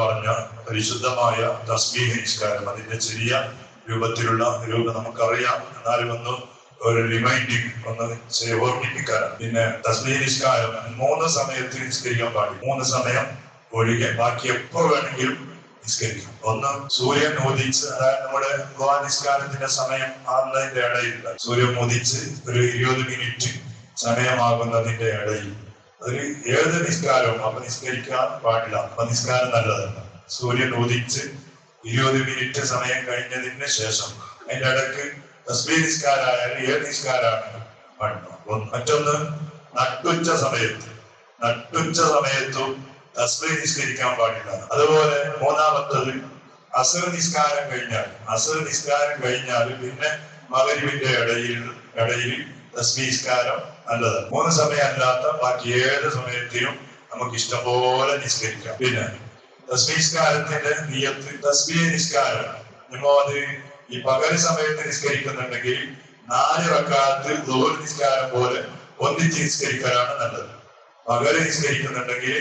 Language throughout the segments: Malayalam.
പറഞ്ഞ പരിശുദ്ധമായ തസ്ബീഹ് നിസ്കാരം, അതിന്റെ ചെറിയ രൂപത്തിലുള്ള രൂപം നമുക്കറിയാം, എന്നാലും ഒരു റിമൈൻഡിങ് ഓർമ്മിപ്പിക്കാനാണ്. പിന്നെ തസ്ബീഹ് നിസ്കാരം 3 സമയത്ത് നിസ്കരിക്കാൻ പാടില്ല. 3 സമയം ഒഴികെ ബാക്കി എപ്പോ വേണമെങ്കിലും നിസ്കരിക്കാം. ഒന്ന് സൂര്യൻ ഉദിച്ച്, അതായത് നമ്മുടെ നിസ്കാരത്തിന്റെ സമയം ആകുന്നതിന്റെ ഇടയിൽ, സൂര്യൻ ഉദിച്ച് ഒരു 20 മിനിറ്റ് സമയമാകുന്നതിന്റെ ഇടയിൽ അതിൽ ഏത് നിസ്കാരവും അപ്പൊ നിസ്കരിക്കാൻ പാടില്ല. അപ്പൊ നിസ്കാരം നല്ലതല്ല. സൂര്യൻ ഉദിച്ച് 20 മിനിറ്റ് സമയം കഴിഞ്ഞതിന് ശേഷം അതിന്റെ ഇടയ്ക്ക് തസ്ബീഹ് നിസ്കാരായാലും ഏത് നിസ്കാരമാണ് പാടില്ല. മറ്റൊന്ന് നട്ടുച്ച സമയത്തും തസ്ബീഹ് നിസ്കരിക്കാൻ പാടില്ല. അതുപോലെ മൂന്നാമത്തത് അസ്ർ നിസ്കാരം കഴിഞ്ഞാൽ പിന്നെ മഗ്‌രിബിന്റെ ഇടയിൽ തസ്ബീഹ് നിസ്കാരം നല്ലതാണ്. 3 സമയം അല്ലാത്ത ബാക്കി ഏത് സമയത്തിനും നമുക്ക് ഇഷ്ടംപോലെ നിസ്കരിക്കാം. പിന്നെ തസ്ബീഹ് നിസ്കാരത്തിന്റെ നിയത്ത്, തസ്ബീഹ് നിസ്കാരം അത് ഈ പകൽ സമയത്ത് നിസ്കരിക്കുന്നുണ്ടെങ്കിൽ 4 റക്അത്ത് ദുഹർ നിസ്കാരം പോലെ ഒന്നിച്ച് നിസ്കരിക്കലാണ് നല്ലത്. പകൽ നിസ്കരിക്കുന്നുണ്ടെങ്കിൽ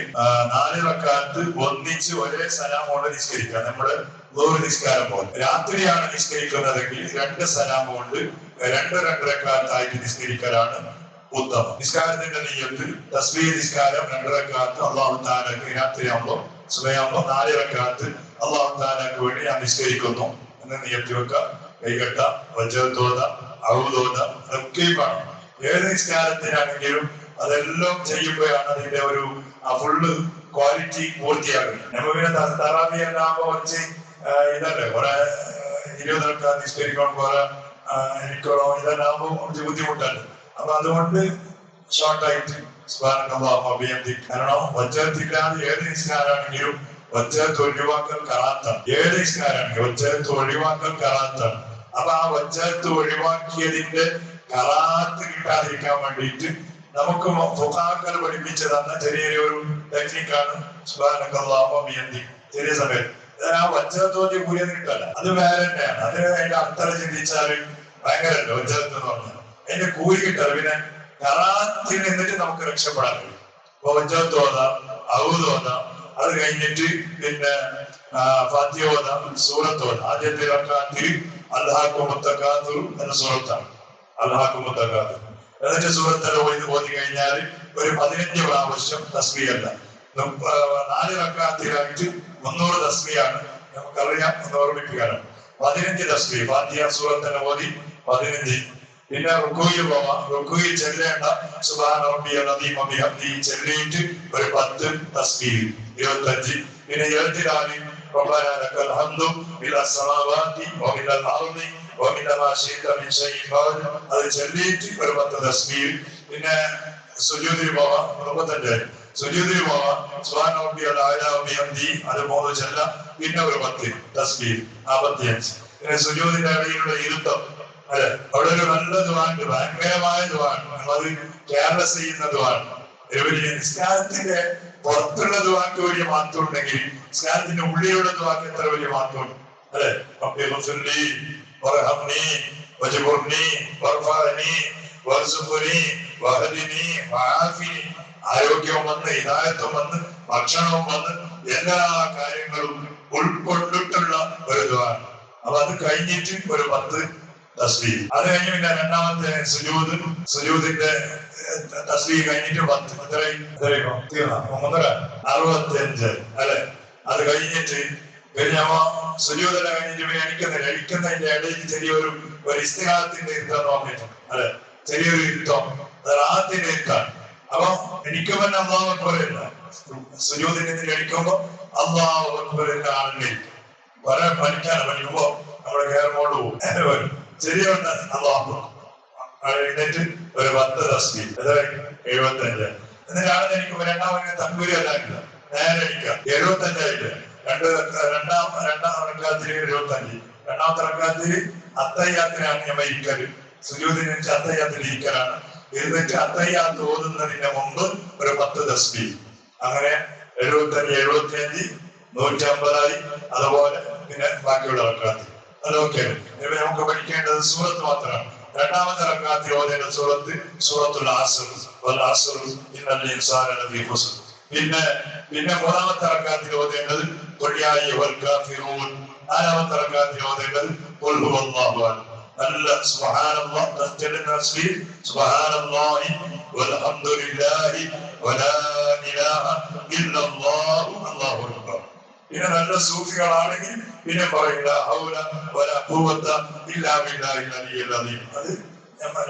4 റക്അത്ത് ഒന്നിച്ച് ഒരേ സലാം കൊണ്ട് നിസ്കരിക്കുക, നമ്മുടെ ദുഹർ നിസ്കാരം പോലെ. രാത്രിയാണ് നിസ്കരിക്കുന്നതെങ്കിൽ 2 സലാം കൊണ്ട് 2 റക്അത്തായിട്ട് നിസ്കരിക്കലാണ് ഉത്തമം. നിസ്കാരത്തിന്റെ നിയത്ത് തസ്ബീഹ് നിസ്കാരം 2 റക്അത്ത് അല്ലാഹു തആലക്ക്, രാത്രിയാകുമ്പോൾ സുബഹിയാകുമ്പോൾ 4 റക്അത്ത് അല്ലാഹു തആലക്ക് വേണ്ടി ഞാൻ നിസ്കരിക്കുന്നു എന്ന് നിയത്ത് വെക്കുക. കൈകെട്ട, വജ്ജത്തോത, ഔദോത ഒക്കെ വേണം. ഏത് നിസ്കാരത്തിനാണെങ്കിലും അതെല്ലാം ചെയ്യുമ്പോഴാണ് അതിന്റെ ഒരു ഫുള്ള് ക്വാളിറ്റി പൂർത്തിയാകുന്നത്. നമുക്ക് തറാവി എല്ലാം കുറച്ച് ഇതല്ലേ, കുറെ 20 റക്അത്ത് നിസ്കരിക്കണം, കുറെ എനിക്കോ ഇതെല്ലാകുമ്പോൾ കുറച്ച് ബുദ്ധിമുട്ടല്ലേ. അപ്പൊ അതുകൊണ്ട് ഷോർട്ടായിട്ട് കാരണം വജ്ജത്തില്ലാതെ ഏത് നിസ്കാരാണെങ്കിലും വജ്ജത്ത് ഒഴിവാക്കൽ കറാത്താണ്. ഏത് നിസ്കാരാണെങ്കിൽ വജ്ജത്ത് ഒഴിവാക്കൽ കറാത്താണ്. അപ്പൊ ആ വജ്ജത്ത് ഒഴിവാക്കിയതിന്റെ കറാത്ത് കിട്ടാതിരിക്കാൻ വേണ്ടിയിട്ട് നമുക്ക് ഫുഖാക്കൾ പഠിപ്പിച്ചു തന്ന ചെറിയൊരു ടെക്നിക്കാണ് ചെറിയ സമയത്ത് ആ വജ്ജത്തോതി കൂലിയത് കിട്ടല്ല. അത് വേറെ തന്നെയാണ്. അത് അതിന്റെ അർത്ഥം ചിന്തിച്ചാല് ഭയങ്കരല്ല. വജ്ജത്ത് എന്ന് പറഞ്ഞാൽ അതിന്റെ കൂലി കിട്ടല്ല. പിന്നെ കറാത്തിൽ നിന്നിട്ട് നമുക്ക് രക്ഷപ്പെടാൻ കഴിയും. അപ്പൊ വജ്ജത്തോത, ഔദോത, അത് കഴിഞ്ഞിട്ട് പിന്നെ ഫാത്തിഹോത, സൂറത്തോത. ആദ്യത്തെ റക്അത്തിൽ അൽഹാഖുമുത്തകാതുർ എന്ന സൂറത്താണ്. അൽഹാഖുമുത്തകാതുർ എന്നിട്ട് സൂറത്തിൽ ഓതി കഴിഞ്ഞാൽ ഒരു 15 പ്രാവശ്യം തസ്ബീഹ് അല്ല, 4 റക്അത്തിലായിട്ട് 300 തസ്ബീഹാണ്. നമുക്കറിയാം, ഒന്ന് ഓർമ്മിപ്പിക്കാനാണ്. 15 തസ്ബീഹ് ഫാത്തിഹ സൂറത്തിൽ ഓതി 15. പിന്നെ റുക്കൂയിൽ പോവാം. റുക്കൂയിൽ ചെല്ലേണ്ട സുബ്ഹാന റബ്ബിയൽ അദീം വബിഹംദിഹി ചെല്ലിയിട്ട് ഒരു 10 തസ്ബീഹ് 25. പിന്നെ ഇഅ്തിദാലി റബ്ബനാ ലക്കൽ ഹംദു മിനസ് സമാവാതി വമിനൽ അർളി വമിനമാ ശിഅത മിൻ ശൈഇൻ ബഅദ് അത് ചെല്ലിയിട്ട് ഒരു 10 തസ്ബീഹ്. പിന്നെ സുജൂദിൽ പോവാം. 35 സുജൂദിൽ പോവാം. സുബ്ഹാന റബ്ബിയൽ അഅ്ലാ വബിഹംദിഹി അത് 3 ചെല്ലാം. പിന്നെ ഒരു 10 തസ്ബീഹ് 45. പിന്നെ സുജൂദിന്റെ ഇടയിലുള്ള ഇരുത്തം അല്ലെ, അവിടെ ഒരു നല്ല ദുആണ്ട്, ഭയങ്കരമായ ദുആണ്. അത് കേരളസ് ചെയ്യുന്ന ദുആണ്. നിസ്കാരത്തിന്റെ പുറത്തുള്ള ദുആക്ക് വലിയ മാറ്റം ഉണ്ടെങ്കിൽ നിസ്കാരത്തിന്റെ ഉള്ളിലുള്ള ദുആക്ക് എത്ര വലിയ മാറ്റമുണ്ട് അല്ലെ. ആരോഗ്യവും വന്ന്, ഹിദായത്തും വന്ന്, ഭക്ഷണവും വന്ന്, എല്ലാ കാര്യങ്ങളും ഉൾക്കൊണ്ടിട്ടുള്ള ഒരു ദുആണ്. അപ്പൊ അത് കഴിഞ്ഞിട്ട് ഒരു 10 തസ്ബീഹ്. അത് കഴിഞ്ഞ് പിന്നെ രണ്ടാമത്തെ സുജൂദിന്റെ തസ്ബീഹ് കഴിഞ്ഞിട്ട് 65 അല്ലെ. അത് കഴിഞ്ഞിട്ട് പിന്നെ സുജൂദ് കഴിഞ്ഞിട്ട് എണിക്കുന്നതിന്റെ ഇടയിൽ ചെറിയൊരു ഇസ്തിഹാത്തിന്റെ ഇരുത്തം നോക്കിയിട്ടുണ്ട് അല്ലെ. ചെറിയൊരു ഇരുത്തം റാത്തിന്റെ ഇരുത്താണ്. അപ്പൊ എണിക്കുമ്പോൾ അല്ലാഹു അക്ബർ ഇല്ല. സുജൂദിൽ നിന്ന് എണിക്കുമ്പോ അല്ലാഹു അക്ബറിന്റെ ആളിൽ കുറെ പഠിക്കുമ്പോ നമ്മുടെ കേരളോട് പോകും. ശരിയുണ്ട്. അല്ലാഹു എഴുന്നേറ്റ് ഒരു 10 തസ്ബീഹ് 75. എന്നിട്ടാണ് എനിക്ക് രണ്ടാമത്തെ തക്ബീർ അല്ലാക്കില്ല, നേരെ അടിക്കുക 75 ആയിട്ട്. രണ്ടാം റക്അത്തിൽ 75. രണ്ടാമത്തെ റക്അത്തിൽ അത്തഹിയ്യാത്തിനാണ് ഞാൻ ഇരിക്കല്. സുജൂദിന് അത്തഹിയ്യാത്തിൽ ഇരിക്കലാണ്. എന്നിട്ട് അത്തഹിയ്യാത്ത് ഓതുന്നതിന് മുമ്പ് ഒരു 10 തസ്ബീഹ്. അങ്ങനെ 75, 75, 150 അതുപോലെ പിന്നെ ബാക്കിയുള്ള റക്അത്ത് അതൊക്കെ നമുക്ക് പഠിക്കേണ്ടത് സൂറത്ത് മാത്രമാണ്. രണ്ടാമത്തെ റക്അത്തിൽ ഓതേണ്ട സൂറത്തുൽ അസ്ർ വൽ അസ്ർ ഇന്നൽ ഇൻസാന ലഫീ ഖുസ്ർ. പിന്നെ മൂന്നാമത്തെ റക്അത്തിൽ ഓതേണ്ടത് قل يا أيها الكافرون നാലാമത്തെ റക്അത്തിൽ ഓതേണ്ടത് ഖുൽ ഹുവല്ലാഹു അഹദ്. നല്ല സുബ്ഹാനല്ലാഹ് തസ്ബീഹ് തസ്ബീഹ് സുബ്ഹാനല്ലാഹി വൽഹംദുലില്ലാഹി വലാ ഇലാഹ ഇല്ലല്ലാഹു അല്ലാഹു അക്ബർ. പിന്നെ നല്ല സൂഫികളാണെങ്കിൽ പിന്നെ പറയില്ല ഹൗല വലാ ഖുവത ഇല്ലാ ബില്ലാഹിൽ അലിയ്യിൽ അദീം. അത്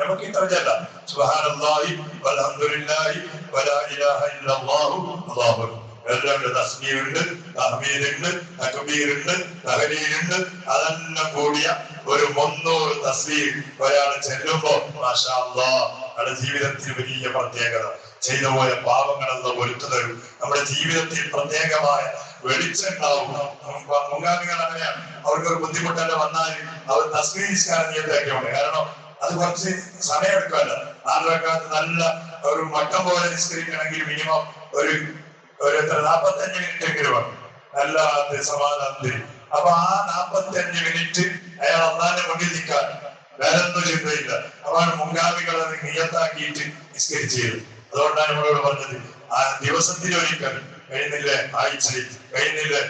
നമുക്ക് ഇത്രയല്ല. സുബ്ഹാനല്ലാഹി വൽഹംദുലില്ലാഹി വലാ ഇലാഹ ഇല്ലല്ലാഹു അല്ലാഹു അക്ബർ. എല്ലാവരുടെ തസ്ബീഹുണ്ട്, തഹ്മീദുണ്ട്, തക്ബീറുണ്ട്, തഹ്ലീലുണ്ട്. അതെല്ലാം കൂടിയ ഒരു 300 തസ്ബീഹ് ഒരാൾ ചെല്ലുമ്പോൾ മാഷാ അല്ലാഹ് നമ്മുടെ ജീവിതത്തിൽ വലിയ പ്രത്യേകത. ചെയ്തു പോയ പാപങ്ങളെല്ലാം പൊരുത്തു തരും. നമ്മുടെ ജീവിതത്തിൽ പ്രത്യേകമായ വെളിച്ചുണ്ടാവും. മുൻഗാമികൾ അങ്ങനെയാണ്. അവർക്കൊരു ബുദ്ധിമുട്ടല്ല വന്നാൽ അവർ തസ്ബീഹ് നിസ്കാരം നിയന്ത്രിക്കുന്നുണ്ട്. കാരണം അത് കുറച്ച് സമയമെടുക്കുമല്ലോ. 4 റക്അത്ത് നല്ല ഒരു മട്ടം പോലെ നിസ്കരിക്കണമെങ്കിൽ മിനിമം ഒരു 45 മിനിറ്റ് എങ്കിലും വേണം. നല്ല സമാധാനത്തിൽ. അപ്പൊ ആ 45 മിനിറ്റ് അയാൾ അള്ളാന്റെ മുന്നിൽ നിൽക്കാൻ വേറെ ഒന്നും ചിന്തയില്ല. അതാണ് മുൻഗാമികൾ അത് നിയത്താക്കിയിട്ട് നിസ്കരിച്ചത്. അതുകൊണ്ടാണ് നമ്മളോട് പറഞ്ഞത്, ആ ദിവസത്തിൽ ഒരിക്കൽ കഴിയുന്നില്ലേ, ആഴ്ചയിൽ കഴിയുന്നില്ലേ,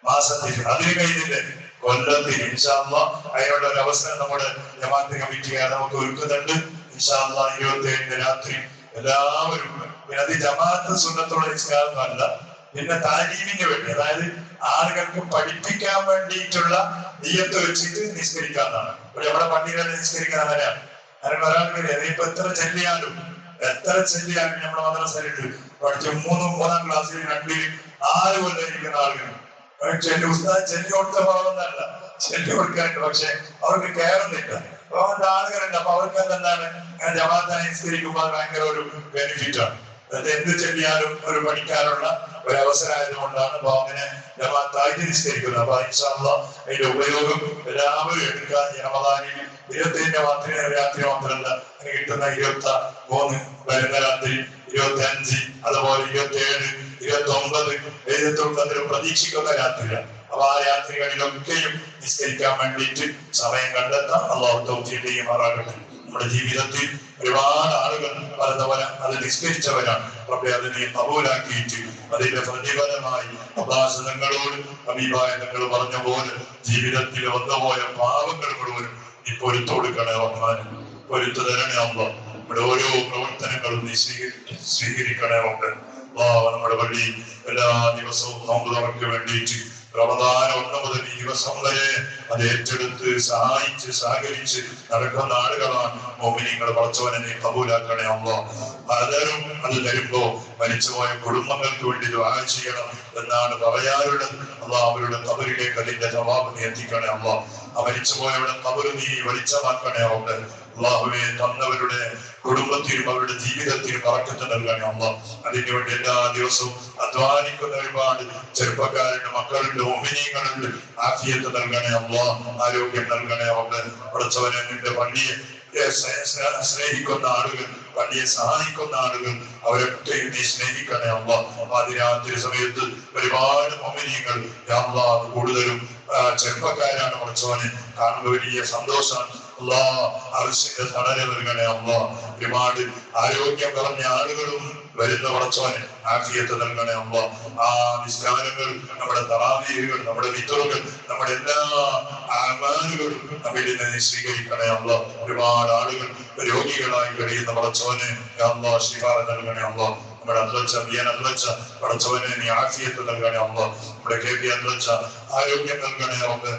മാസത്തിൽ, അതിന് കഴിയുന്നില്ലേ, കൊല്ലത്തിൽ ഇൻഷാ അല്ലാഹ് അതിനുള്ള ഒരു അവസരം നമ്മുടെ ജമാഅത്ത് കമ്മിറ്റിക്കാർ നമുക്ക് ഒരുക്കുന്നുണ്ട്. ഇൻഷാ അല്ലാഹ് 27 രാത്രി എല്ലാവരും. പിന്നെ അത് ജമാഅത്ത് സുന്നത്തുള്ള നിസ്കാരമല്ല, പിന്നെ താലീമിന് വേണ്ടി, അതായത് ആളുകൾക്ക് പഠിപ്പിക്കാൻ വേണ്ടിയിട്ടുള്ള നിയ്യത്ത് വെച്ചിട്ട് നിസ്കരിക്കാന്നാണ്. നമ്മുടെ പള്ളികളിൽ നിസ്കരിക്കാൻ അങ്ങനെയാണ്. കാരണം ഒരാൾക്ക് ഇപ്പൊ എത്ര ചെല്ലിയാലും നമ്മുടെ മദ്രസയിലുണ്ട് പഠിച്ച 3-4 ക്ലാസ്സിൽ 2-4 കൊല്ലം ഇരിക്കുന്ന ആളുകൾ ചെല്ലി കൊടുത്ത ഭാവമൊന്നല്ല, ചെല്ലി കൊടുക്കാനുണ്ട്. പക്ഷെ അവർക്ക് കയറുന്നില്ല. അപ്പൊ അവരുടെ ആളുകളുണ്ട്. അപ്പൊ അവർക്ക് എന്താണ് ജമാഅത്തിനെ നിസ്കരിക്കുമ്പോൾ അത് ഭയങ്കര ഒരു ബെനിഫിറ്റ് ആണ്. എന്ത് ചെല്ലിയാലും ഒരു പഠിക്കാനുള്ള ഒരു അവസരമായതുകൊണ്ടാണ് അപ്പൊ അങ്ങനെ ജമാഅത്തായിട്ട് നിസ്കരിക്കുന്നത്. അപ്പൊ ഇൻഷാ അല്ലാഹ് അതിന്റെ ഉപയോഗം എല്ലാവരും എടുക്കാൻ. റമദാനിൽ 27 രാത്രി മാത്രമല്ല, അതിന് കിട്ടുന്ന 23 വരുന്ന രാത്രി, 25, അതുപോലെ 27, 29, 29 പ്രതീക്ഷിക്കുന്ന രാത്രിയാണ്. അപ്പൊ ആ രാത്രികളിലൊക്കെയും നിസ്കരിക്കാൻ വേണ്ടിയിട്ട് സമയം കണ്ടെത്താം. അല്ലാഹു തൗഫീഖ് ചെയ്യുമാറാകട്ടെ. നമ്മുടെ ജീവിതത്തിൽ ഒരുപാട് ആളുകൾ പലതവണ അത് നിസ്കരിച്ചവരാണ്. റബ്ബേ അതിനെ കബൂലാക്കിയിട്ട് അതിന്റെ പ്രതിഫലമായി അബ്ബാസങ്ങളോട് അബീബായ തങ്ങൾ പറഞ്ഞ പോലെ ജീവിതത്തിൽ വന്നുപോയ പാവങ്ങൾ മുഴുവനും നീ പൊരുത്തു കൊടുക്കണേ റഹ്മാൻ, പൊരുത്തു തരണേ അല്ലാഹ്. നമ്മുടെ ഓരോ പ്രവർത്തനങ്ങളും നീ സ്വീകരിക്കണേ റബ്ബേ. നമ്മുടെ പള്ളി എല്ലാ ദിവസവും നോമ്പ് തുറക്ക് വേണ്ടിയിട്ട് റമദാൻ 1 മുതൽ ഈ ദിവസം വരെ അത് ഏറ്റെടുത്ത് സഹായിച്ച് സഹകരിച്ച് നടക്കുന്ന ആളുകളാണ് മോമിനിങ്ങൾ. പടച്ചവനെ നീ കബൂലാക്കണേ അല്ലാഹ്. പലരും അത് തരുമ്പോ മരിച്ചുപോയ കുടുംബങ്ങൾക്ക് വേണ്ടി ദുആ ചെയ്യണം എന്നാണ് പറയാറുള്ളത്. അല്ലാഹ് അവരുടെ ഖബറിലേക്ക് അതിന്റെ ജവാബ് നീ എത്തിക്കണേ അല്ലാഹ്. ആ മരിച്ചുപോയവരുടെ ഖബറ് നീ വെളിച്ചമാക്കണേ അല്ലാഹ്. അല്ലാഹുവേ, തന്നവരുടെ കുടുംബത്തിനും അവരുടെ ജീവിതത്തിനും ബറക്കത്ത് നൽകണേ അല്ലാഹ്. അതിനുവേണ്ടി എല്ലാ ദിവസവും അധ്വാനിക്കുന്ന ഒരുപാട് ചെറുപ്പക്കാരുടെ മക്കളുണ്ട്, മോമിനീങ്ങളുണ്ട്. ആഫിയത്ത് നൽകണേ അല്ലാഹ്, ആരോഗ്യം നൽകണേ അല്ലാഹ്. പടച്ചവനെ നിന്റെ പള്ളിയെ സ്നേഹിക്കുന്ന ആളുകൾ, പള്ളിയെ സഹായിക്കുന്ന ആളുകൾ, അവരൊക്കെ നീ സ്നേഹിക്കണേ അല്ലാഹ്. പാതിരാത്രി സമയത്ത് ഒരുപാട് മോമിനീങ്ങൾ കൂടുതലും ചെറുപ്പക്കാരാണ്. പടച്ചവനെ കാണുമ്പോൾ വലിയ സന്തോഷമാണ്. അല്ലാഹ് അർശിന്റെ തണല് നൽകണേ അല്ലാഹ്. ഒരുപാട് ആരോഗ്യം കുറഞ്ഞ ആളുകളും വരുന്ന പടച്ചവനെ ആഫിയത്ത് നൽകണേ അല്ലാഹ്. ആ നിസ്കാരങ്ങൾ, നമ്മുടെ തറാവീഹുകൾ, നമ്മുടെ വിത്തറുകൾ, നമ്മുടെ എല്ലാ അമാലുകളും നമ്മിൽ നിന്ന് സ്വീകരിക്കണേ അല്ലാഹ്. ഒരുപാട് ആളുകൾ രോഗികളായി കഴിയുന്ന പടച്ചവനെ അല്ലാഹ് ശിഫ നൽകണേ അല്ലാഹ്. നമ്മുടെ അദ്വച്ച പടച്ചവനെ നീ ആഫിയത്ത് നൽകണേ അല്ലാഹ്. നമ്മുടെ കേൾവി അദ്വച്ച ആരോഗ്യം നൽകണേ അല്ലാഹ്.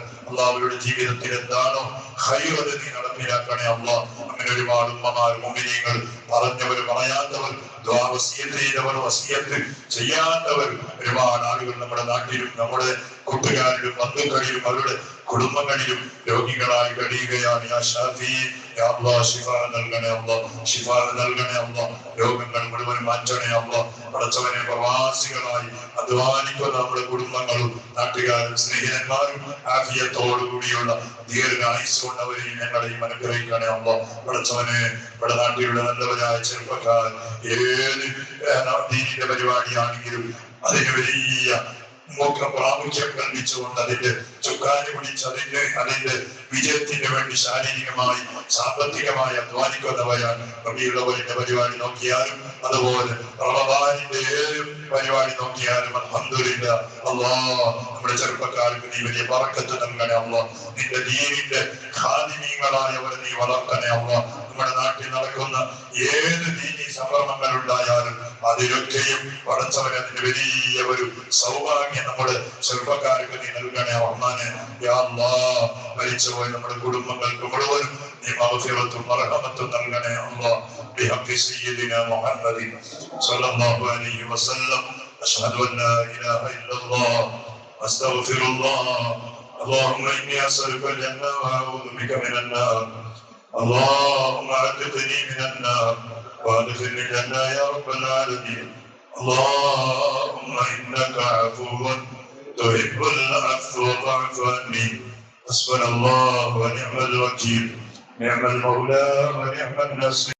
അവരുടെ ജീവിതത്തിൽ എന്താണോ ഖൈർ അത് നീ നടപ്പിലാക്കണേ അല്ലാഹ്. അങ്ങനെ ഒരുപാട് ഉമ്മമാർ, മുഅ്മിനീങ്ങൾ, പറഞ്ഞവർ, പറയാത്തവർ, ദുആ വസിയത്ത് ചെയ്തവർ, വസിയത്ത് ചെയ്യാത്തവർ ഒരുപാട് ആളുകൾ നമ്മുടെ നാട്ടിലും നമ്മുടെ കൂട്ടുകാരിലും ബന്ധുക്കളിലും അവരുടെ കുടുംബങ്ങളിലും രോഗികളായി കഴിയുകയാണ്. യാ ഷാഫി, യാ അല്ലാഹ് ശിഫ നൽകണേ അല്ലാഹ്, ശിഫ നൽകണേ അല്ലാഹ്. രോഗങ്ങൾ മുഴുവൻ മാറ്റണേ അല്ലാഹ്. പടച്ചവനെ, പ്രവാസികളായി അധ്വാനിക്കുന്ന നമ്മുടെ കുടുംബങ്ങളും നാട്ടുകാരും സ്നേഹിതന്മാരും ആഫിയത്തോടു കൂടിയുള്ള ദീർഘായുസ് കൊണ്ടവരെയും ഞങ്ങളെയും അനുഗ്രഹിക്കണേ അല്ലാഹ്. പടച്ചവനെ, നമ്മുടെ നാട്ടിലുള്ള നല്ലവരായ ചെറുപ്പക്കാർ ഏത് ദീനിന്റെ പരിപാടിയാണെങ്കിലും അതിന് വലിയ പ്രാമുഖ്യം കൽപ്പിച്ചുകൊണ്ട് അതിന്റെ ചുക്കാന് പിടിച്ച് അതിന്റെ വിജയത്തിന് വേണ്ടി ശാരീരികമായി സാമ്പത്തികമായി അധ്വാനിക്കുന്നവരാണ്. റബീഉൽ പരിപാടി നോക്കിയാലും അതുപോലെ റമദാനിന്റെ ഏത് പരിപാടി നോക്കിയാലും അൽഹംദുലില്ലാഹ് അല്ലാഹ് നമ്മുടെ ചെറുപ്പക്കാർക്ക് നീ വലിയ ബറക്കത്ത് നൽകണേ അല്ലാഹ്. നിന്റെ ദീനിന്റെ ഖാദിമീങ്ങളായവരെ നീ വളർത്തണേ അല്ലാഹ്. നമ്മുടെ നാട്ടിൽ നടക്കുന്ന ഏത് ദീനി സംരംഭങ്ങൾ ഉണ്ടായാലും അതിലൊക്കെയും പടച്ചവൻ അതിന് വലിയ ഒരു സൗഭാഗ്യം നമ്മുടെ ചെറുപ്പക്കാർക്ക് നീ നൽകണേ റഹ്മാനെ. യാ അല്ലാഹ് മരിച്ചുപോയ നമ്മുടെ കുടുംബങ്ങൾക്ക് മുഴുവനും നീ മഗ്ഫിറത്തും മർഹമത്തും നൽകണേ അല്ലാഹ്. ബിഹഖി സയ്യിദിനാ മുഹമ്മദ് സ്വല്ലല്ലാഹു അലൈഹി വസല്ലം. അശ്ഹദു അൻ ലാ ഇലാഹ ഇല്ലല്ലാഹ് അസ്തഗ്ഫിറുല്ലാഹ്. اللهم إني أسألك الجنة وأعوذ بك من النار. اللهم أعتقني من النار وأدخلني الجنة يا رب العالمين. اللهم إنك عفو تحب العفو فاعف عني. حسبنا الله ونعم الوكيل، نعم المولى ونعم النصير.